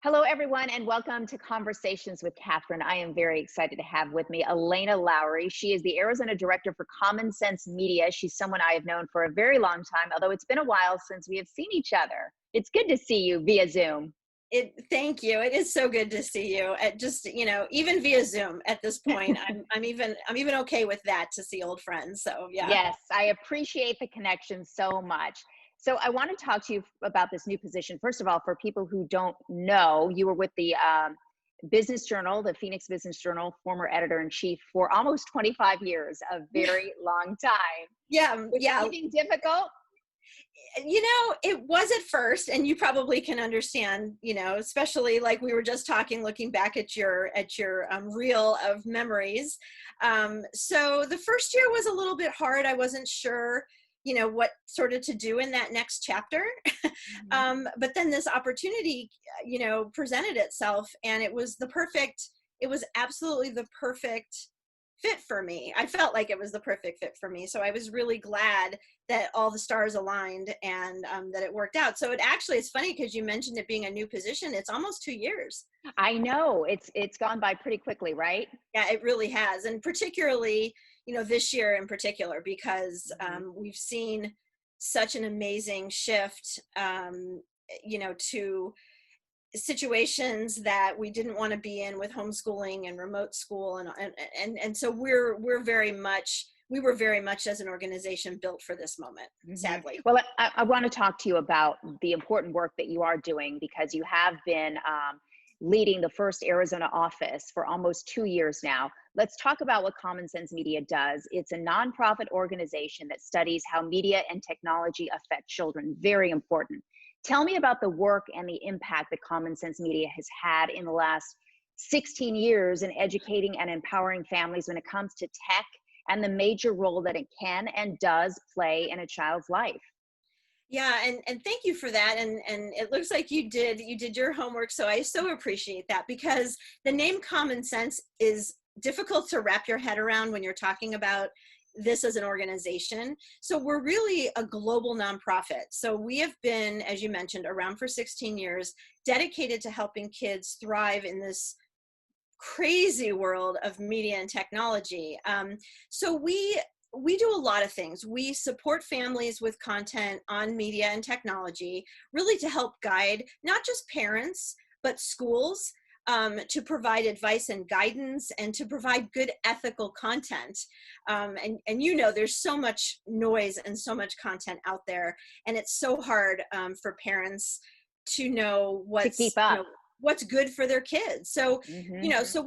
Hello, everyone, and welcome to Conversations with Catherine. I am very excited to have with me Ilana Lowery. She is the Arizona Director for Common Sense Media. She's someone I have known for a very long time, although it's been a while since we have seen each other. It's good to see you via Zoom. Thank you. It is so good to see you. At just, even via Zoom at this point, I'm even okay with that, to see old friends. So yeah. Yes, I appreciate the connection so much. So I want to talk to you about this new position. First of all, for people who don't know, you were with the Business Journal, the Phoenix Business Journal, former editor-in-chief for almost 25 years, a very long time. Yeah, Was yeah. anything difficult? It was at first, and you probably can understand, especially like we were just talking, looking back at your reel of memories. So the first year was a little bit hard. I wasn't sure, what sort of to do in that next chapter. But then this opportunity, presented itself, and it was absolutely the perfect fit for me. I felt like it was the perfect fit for me. So I was really glad that all the stars aligned, and that it worked out. So it's funny because you mentioned it being a new position. It's almost 2 years. I know it's gone by pretty quickly, right? Yeah, it really has. And particularly, this year in particular, because we've seen such an amazing shift, to situations that we didn't want to be in with homeschooling and remote school, and so we were very much as an organization built for this moment, sadly. Well, I want to talk to you about the important work that you are doing, because you have been leading the first Arizona office for almost 2 years now. Let's talk about what Common Sense Media does. It's a nonprofit organization that studies how media and technology affect children. Very important. Tell me about the work and the impact that Common Sense Media has had in the last 16 years in educating and empowering families when it comes to tech and the major role that it can and does play in a child's life. Yeah, and thank you for that. And it looks like you did your homework. So I so appreciate that, because the name Common Sense is difficult to wrap your head around when you're talking about this as an organization. So we're really a global nonprofit. So we have been, as you mentioned, around for 16 years, dedicated to helping kids thrive in this crazy world of media and technology. So we do a lot of things. We support families with content on media and technology, really to help guide not just parents, but schools, to provide advice and guidance, and to provide good ethical content. And there's so much noise and so much content out there, and it's so hard for parents to know to keep up. What's good for their kids. So, so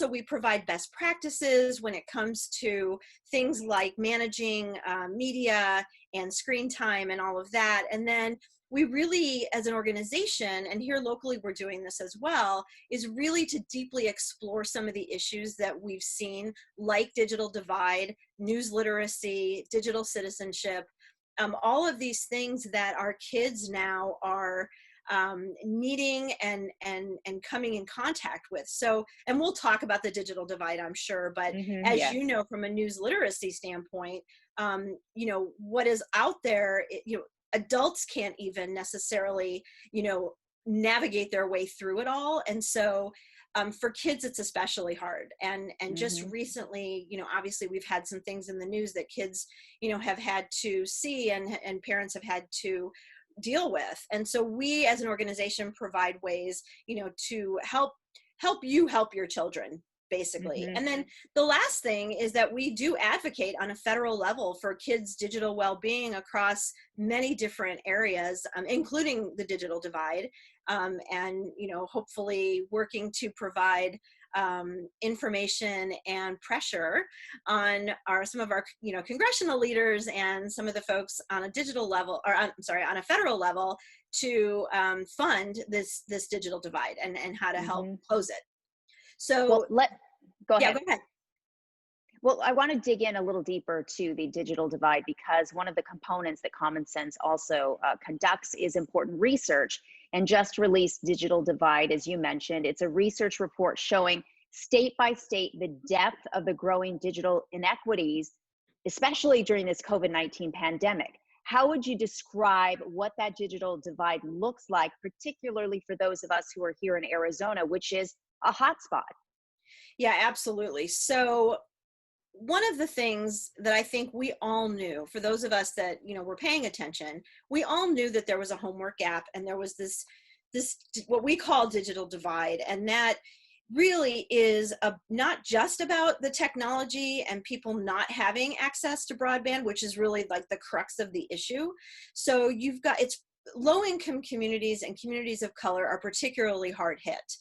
we provide best practices when it comes to things like managing media and screen time and all of that. And then we really, as an organization, and here locally we're doing this as well, is really to deeply explore some of the issues that we've seen, like digital divide, news literacy, digital citizenship, all of these things that our kids now are needing and coming in contact with. So, and we'll talk about the digital divide, I'm sure, but as you know, from a news literacy standpoint, what is out there, adults can't even necessarily, navigate their way through it all. And so for kids, it's especially hard. And just recently, obviously we've had some things in the news that kids, have had to see, and parents have had to deal with. And so we as an organization provide ways, to help you help your children, basically. And then the last thing is that we do advocate on a federal level for kids' digital well-being across many different areas, including the digital divide, and hopefully working to provide information and pressure on some of our congressional leaders and some of the folks on a digital level, or on a federal level, to fund this digital divide and how to help close it. So go ahead. Go ahead. Well, I want to dig in a little deeper to the digital divide, because one of the components that Common Sense also conducts is important research, and just released Digital Divide, as you mentioned. It's a research report showing state by state the depth of the growing digital inequities, especially during this COVID-19 pandemic. how would you describe what that digital divide looks like, particularly for those of us who are here in Arizona, which is a hotspot? Yeah, absolutely. So one of the things that I think we all knew, for those of us that, were paying attention, we all knew that there was a homework gap, and there was this what we call digital divide. And that really is not just about the technology and people not having access to broadband, which is really like the crux of the issue. So it's low-income communities and communities of color are particularly hard hit.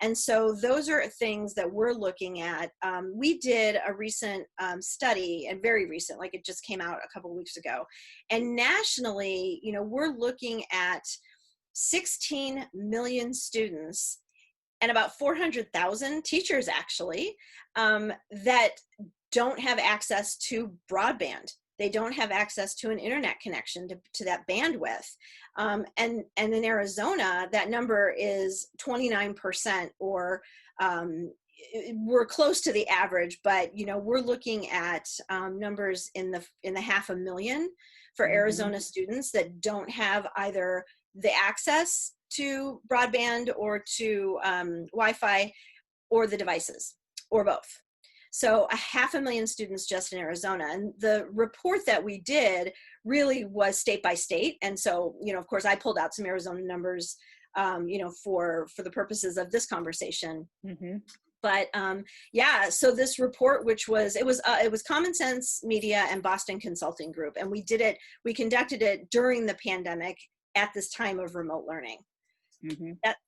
And so those are things that we're looking at. We did a recent study, and very recent, like it just came out a couple of weeks ago. And nationally, we're looking at 16 million students and about 400,000 teachers, actually, that don't have access to broadband. They don't have access to an internet connection to that bandwidth. And in Arizona, that number is 29%, or we're close to the average, but we're looking at numbers in the 500,000 for Arizona students that don't have either the access to broadband or to Wi-Fi, or the devices, or both. So 500,000 students just in Arizona. And the report that we did really was state by state. And so, of course, I pulled out some Arizona numbers, for the purposes of this conversation. But yeah, so this report, it was Common Sense Media and Boston Consulting Group. And we conducted it during the pandemic at this time of remote learning.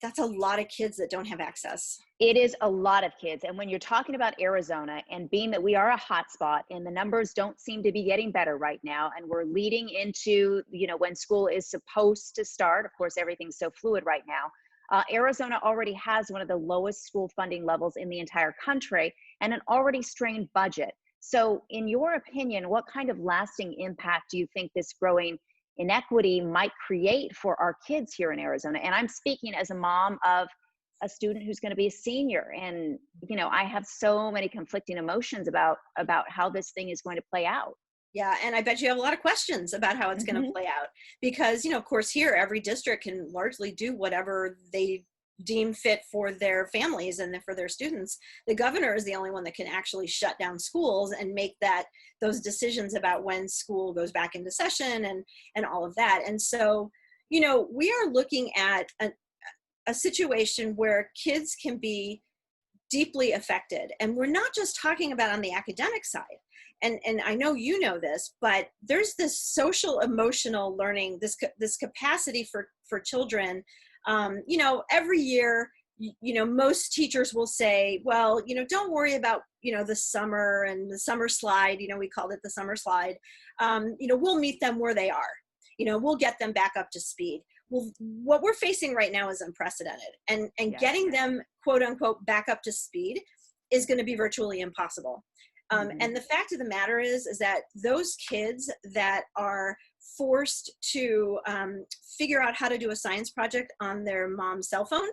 That's a lot of kids that don't have access. It is a lot of kids. And when you're talking about Arizona, and being that we are a hotspot and the numbers don't seem to be getting better right now, and we're leading into, when school is supposed to start, of course, everything's so fluid right now. Arizona already has one of the lowest school funding levels in the entire country and an already strained budget. So in your opinion, what kind of lasting impact do you think this growing inequity might create for our kids here in Arizona? And I'm speaking as a mom of a student who's going to be a senior, and I have so many conflicting emotions about how this thing is going to play out. Yeah, and I bet you have a lot of questions about how it's going to play out, because of course, here every district can largely do whatever they deem fit for their families and for their students. The governor is the only one that can actually shut down schools and make those decisions about when school goes back into session and all of that. And so, we are looking at a situation where kids can be deeply affected. And we're not just talking about on the academic side. And I know you know this, but there's this social emotional learning, this capacity for children. Every year, most teachers will say, well, don't worry about, the summer and the summer slide, we called it the summer slide. We'll meet them where they are, we'll get them back up to speed. Well, what we're facing right now is unprecedented, and getting them, quote unquote, back up to speed is going to be virtually impossible. And the fact of the matter is that those kids that are forced to figure out how to do a science project on their mom's cell phone,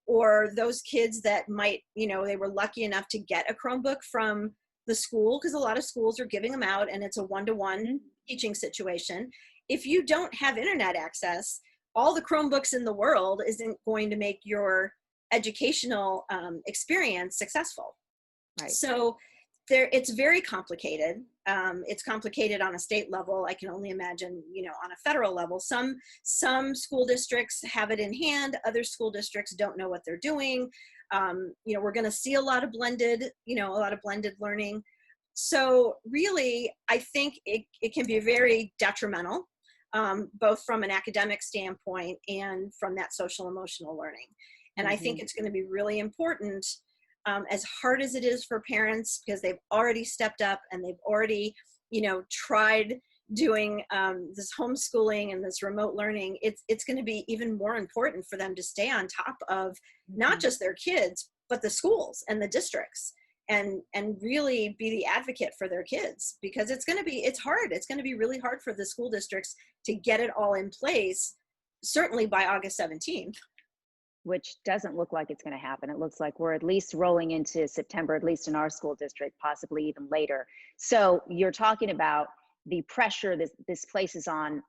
or those kids that might, they were lucky enough to get a Chromebook from the school, because a lot of schools are giving them out and it's a one-to-one teaching situation. If you don't have internet access, all the Chromebooks in the world isn't going to make your educational experience successful. Right. So it's very complicated. It's complicated on a state level. I can only imagine, on a federal level. Some school districts have it in hand. Other school districts don't know what they're doing. We're going to see a lot of blended learning. So really, I think it can be very detrimental, both from an academic standpoint and from that social emotional learning. And I think it's going to be really important, as hard as it is for parents, because they've already stepped up and they've already, tried doing this homeschooling and this remote learning. It's going to be even more important for them to stay on top of not just their kids, but the schools and the districts, and really be the advocate for their kids, because it's hard. It's going to be really hard for the school districts to get it all in place, certainly by August 17th. Which doesn't look like it's going to happen. It looks like we're at least rolling into September, at least in our school district, possibly even later. So you're talking about the pressure this places on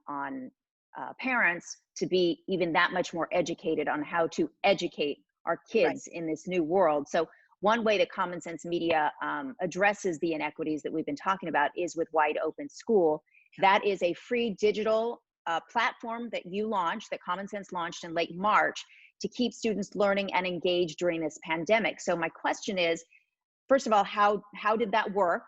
parents to be even that much more educated on how to educate our Right. kids in this new world. So one way that Common Sense Media addresses the inequities that we've been talking about is with Wide Open School. That is a free digital platform that you launched, that Common Sense launched in late March, to keep students learning and engaged during this pandemic. So my question is, first of all, how did that work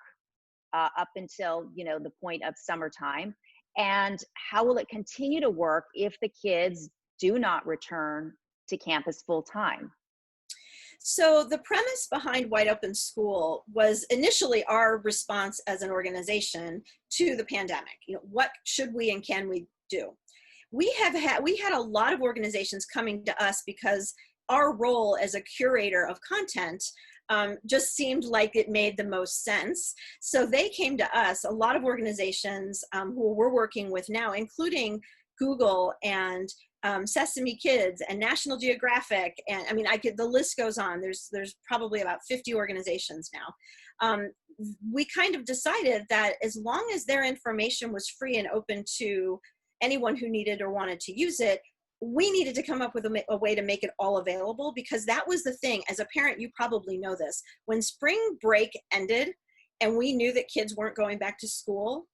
up until, you know, the point of summertime? And how will it continue to work if the kids do not return to campus full time? So the premise behind Wide Open School was initially our response as an organization to the pandemic. You know, what should we and can we do? We had a lot of organizations coming to us because our role as a curator of content just seemed like it made the most sense. So they came to us, a lot of organizations who we're working with now, including Google and Sesame Kids and National Geographic, and I mean, the list goes on. There's probably about 50 organizations now. We kind of decided that as long as their information was free and open to anyone who needed or wanted to use it, we needed to come up with a way to make it all available, because that was the thing. As a parent, you probably know this. When spring break ended and we knew that kids weren't going back to school,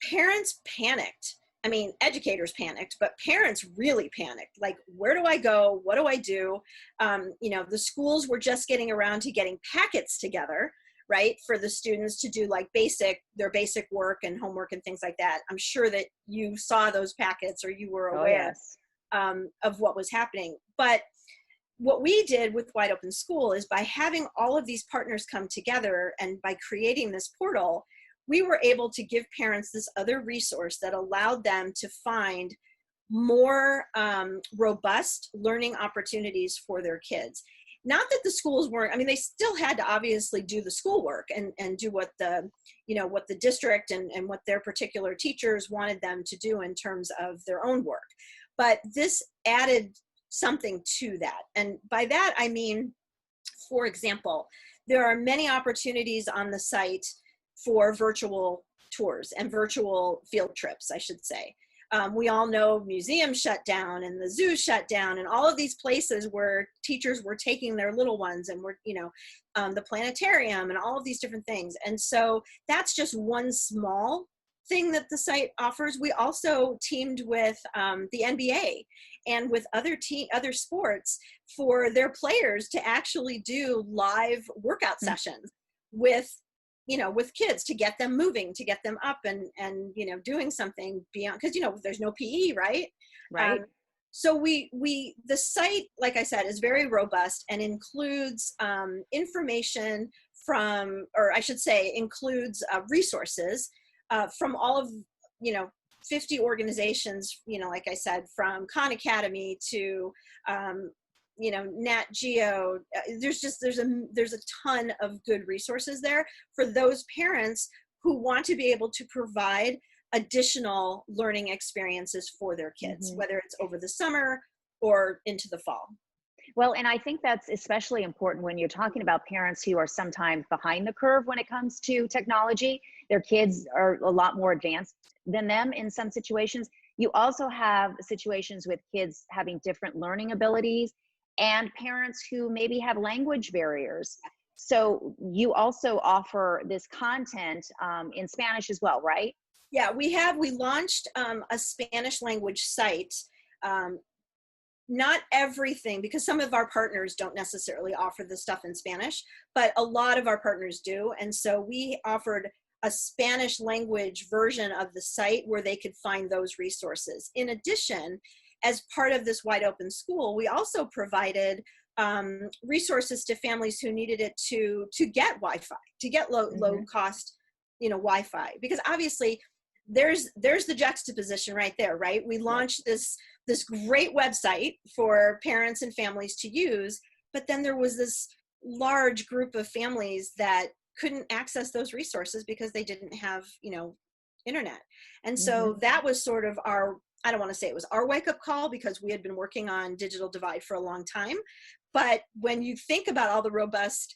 parents panicked. I mean, educators panicked, but parents really panicked. Like, where do I go? What do I do? You know, the schools were just getting around to getting packets together, right, for the students to do like their basic work and homework and things like that. I'm sure that you saw those packets or you were aware of what was happening. But what we did with Wide Open School is, by having all of these partners come together and by creating this portal, we were able to give parents this other resource that allowed them to find more robust learning opportunities for their kids. Not that the schools weren't, I mean, they still had to obviously do the schoolwork and do what the, you know, what the district and what their particular teachers wanted them to do in terms of their own work. But this added something to that. And by that, I mean, for example, there are many opportunities on the site for virtual tours and virtual field trips, I should say. We all know museums shut down and the zoo shut down and all of these places where teachers were taking their little ones, and were, you know, the planetarium and all of these different things. And so that's just one small thing that the site offers. We also teamed with the NBA and with other sports for their players to actually do live workout sessions with, you know, with kids, to get them moving, to get them up and you know, doing something beyond, because, you know, there's no PE, right? Right. So the site, like I said, is very robust and includes information from, or I should say, includes resources from all of, you know, 50 organizations, you know, like I said, from Khan Academy to you know, Nat Geo. There's a ton of good resources there for those parents who want to be able to provide additional learning experiences for their kids, whether it's over the summer or into the fall. Well, and I think that's especially important when you're talking about parents who are sometimes behind the curve when it comes to technology. Their kids are a lot more advanced than them in some situations. You also have situations with kids having different learning abilities and parents who maybe have language barriers. So you also offer this content in Spanish as well, right? Yeah, we launched a Spanish language site. Not everything, because some of our partners don't necessarily offer the stuff in Spanish, but a lot of our partners do. And so we offered a Spanish language version of the site where they could find those resources. In addition, as part of this Wide Open School, we also provided resources to families who needed it to get Wi-Fi, to get low cost, you know, Wi-Fi, because obviously there's the juxtaposition right there, right? We launched this great website for parents and families to use, but then there was this large group of families that couldn't access those resources because they didn't have, you know, internet. And so that was sort of our, I don't want to say it was our wake-up call, because we had been working on digital divide for a long time. But when you think about all the robust,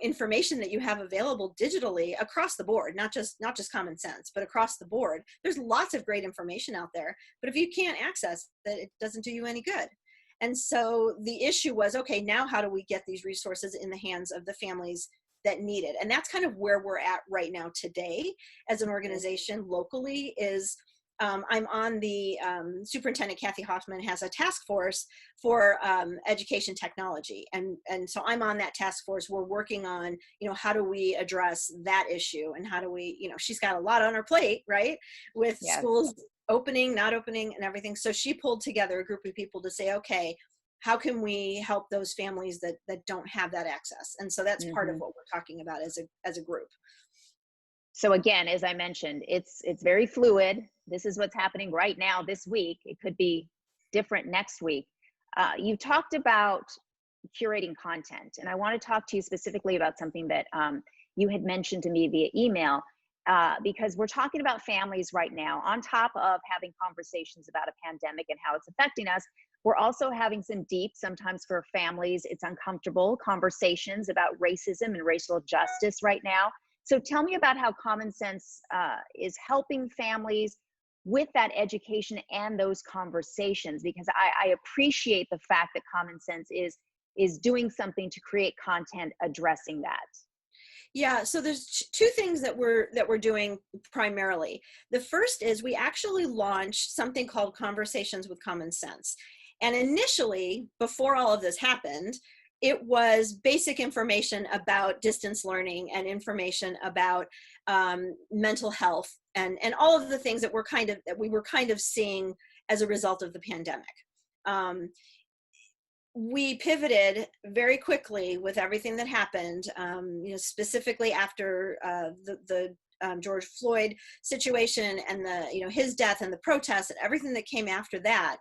information that you have available digitally across the board, not just Common Sense, but across the board. There's lots of great information out there, but if you can't access it, it doesn't do you any good. And so the issue was, okay, now how do we get these resources in the hands of the families that need it? And that's kind of where we're at right now today as an organization locally. Is I'm on the Superintendent Kathy Hoffman has a task force for education technology, and so I'm on that task force. We're working on how do we address that issue, and how do we she's got a lot on her plate, right, with schools opening, not opening, and everything. So she pulled together a group of people to say, okay, how can we help those families that don't have that access? And so that's part of what we're talking about as a group. So again, as I mentioned, it's very fluid. This is what's happening right now this week. It could be different next week. You talked about curating content, and I want to talk to you specifically about something that you had mentioned to me via email, because we're talking about families right now. On top of having conversations about a pandemic and how it's affecting us, we're also having some deep, sometimes for families, it's uncomfortable conversations about racism and racial justice right now. So tell me about how Common Sense is helping families with that education and those conversations, because I appreciate the fact that Common Sense is doing something to create content addressing that. Yeah, so there's two things that we're doing primarily. The first is we actually launched something called Conversations with Common Sense. And initially, before all of this happened, it was basic information about distance learning and information about mental health and all of the things that we were kind of seeing as a result of the pandemic. We pivoted very quickly with everything that happened, specifically after the George Floyd situation and his death and the protests and everything that came after that.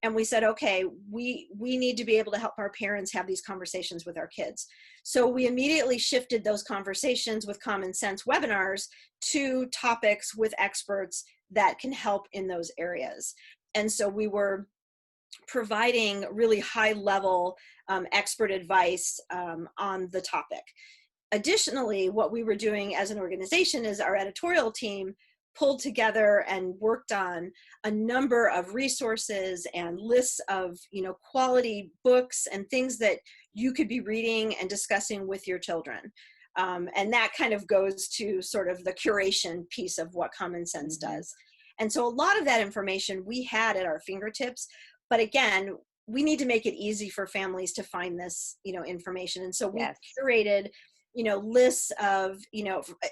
And we said, okay, we need to be able to help our parents have these conversations with our kids. So we immediately shifted those conversations with Common Sense webinars to topics with experts that can help in those areas. And so we were providing really high level expert advice on the topic. Additionally, what we were doing as an organization is our editorial team pulled together and worked on a number of resources and lists of quality books and things that you could be reading and discussing with your children. And that kind of goes to sort of the curation piece of what Common Sense does. And so a lot of that information we had at our fingertips, but again, we need to make it easy for families to find this information. And so we curated lists of,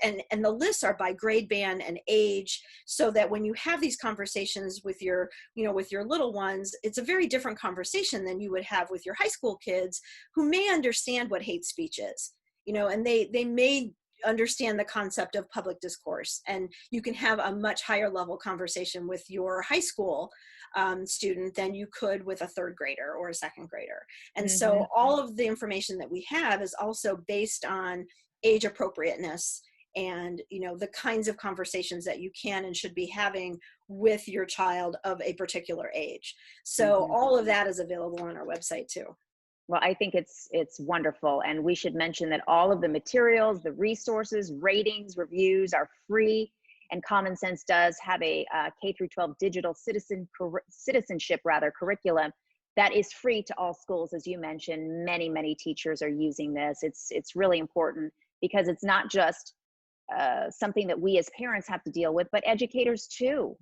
and the lists are by grade band and age, so that when you have these conversations with your little ones, it's a very different conversation than you would have with your high school kids who may understand what hate speech is, and they may understand the concept of public discourse, and you can have a much higher level conversation with your high school student than you could with a third grader or a second grader. And so all of the information that we have is also based on age appropriateness and the kinds of conversations that you can and should be having with your child of a particular age. So all of that is available on our website too. Well, I think it's wonderful. And we should mention that all of the materials, the resources, ratings, reviews are free. And Common Sense does have a K through 12 digital citizenship curriculum that is free to all schools. As you mentioned, many teachers are using this. It's really important because it's not just something that we as parents have to deal with, but educators too,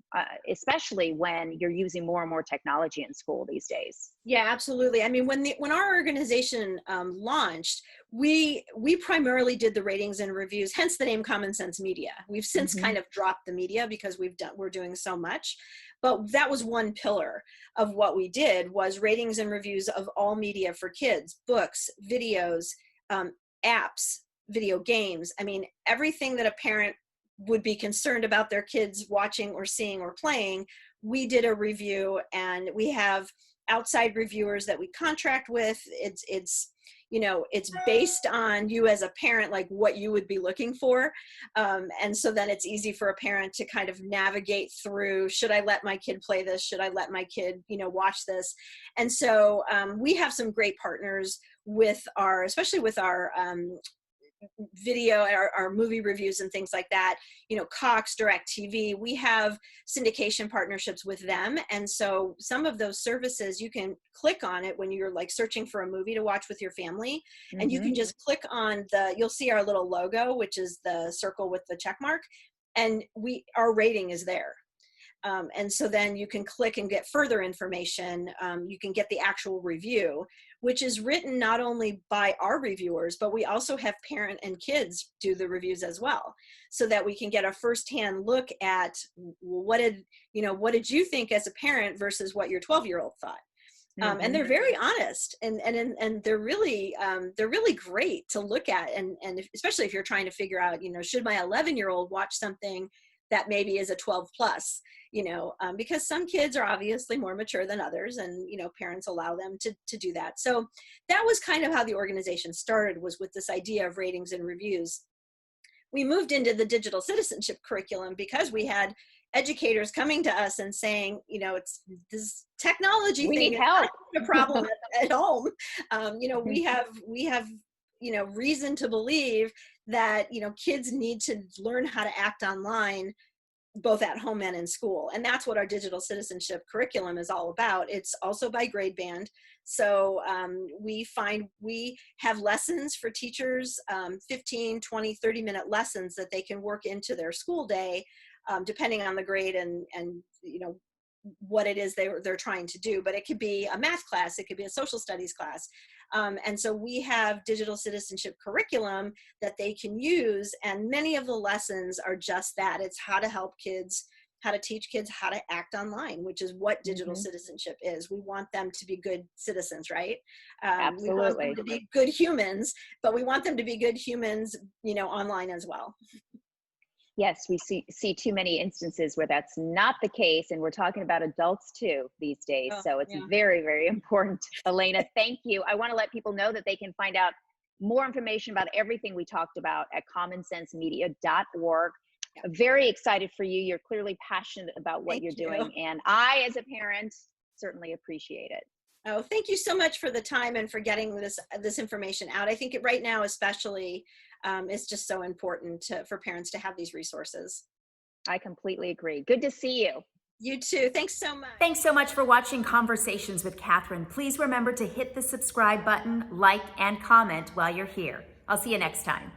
especially when you're using more and more technology in school these days. Yeah, absolutely. I mean, when our organization launched, we primarily did the ratings and reviews, hence the name Common Sense Media. We've since kind of dropped the media because we're doing so much, but that was one pillar of what we did, was ratings and reviews of all media for kids, books, videos, apps, video games. I mean, everything that a parent would be concerned about their kids watching or seeing or playing, we did a review, and we have outside reviewers that we contract with. It's it's based on you as a parent, like what you would be looking for. And so then it's easy for a parent to kind of navigate through, should I let my kid play this? Should I let my kid, watch this? And so we have some great partners especially with our video, our movie reviews and things like that. Cox, DirecTV, we have syndication partnerships with them. And so some of those services, you can click on it when you're like searching for a movie to watch with your family. And you can just click on you'll see our little logo, which is the circle with the check mark. And our rating is there. And so then you can click and get further information. You can get the actual review, which is written not only by our reviewers, but we also have parent and kids do the reviews as well, so that we can get a firsthand look at what did you think as a parent versus what your 12-year-old thought. And they're very honest, and they're really great to look at, and especially if you're trying to figure out, should my 11-year-old watch something that maybe is a 12 plus, because some kids are obviously more mature than others, and, parents allow them to do that. So that was kind of how the organization started, was with this idea of ratings and reviews. We moved into the digital citizenship curriculum because we had educators coming to us and saying, it's this technology we thing need help. A problem at home. We have reason to believe that, kids need to learn how to act online, both at home and in school. And that's what our digital citizenship curriculum is all about. It's also by grade band. So we have lessons for teachers, 15, 20, 30-minute lessons that they can work into their school day, depending on the grade and what it is they're trying to do. But it could be a math class, it could be a social studies class. And so we have digital citizenship curriculum that they can use, and many of the lessons are just that. It's how to help kids, how to teach kids how to act online, which is what digital citizenship is. We want them to be good citizens, right? Absolutely. We want them to be good humans, but we want them to be good humans, online as well. Yes, we see too many instances where that's not the case, and we're talking about adults too these days. So it's very, very important. Ilana, thank you. I want to let people know that they can find out more information about everything we talked about at commonsensemedia.org. Very excited for you. You're clearly passionate about what you're doing, and I, as a parent, certainly appreciate it. Oh, thank you so much for the time and for getting this information out. I think right now, especially, it's just so important for parents to have these resources. I completely agree. Good to see you. You too. Thanks so much. Thanks so much for watching Conversations with Catherine. Please remember to hit the subscribe button, like, and comment while you're here. I'll see you next time.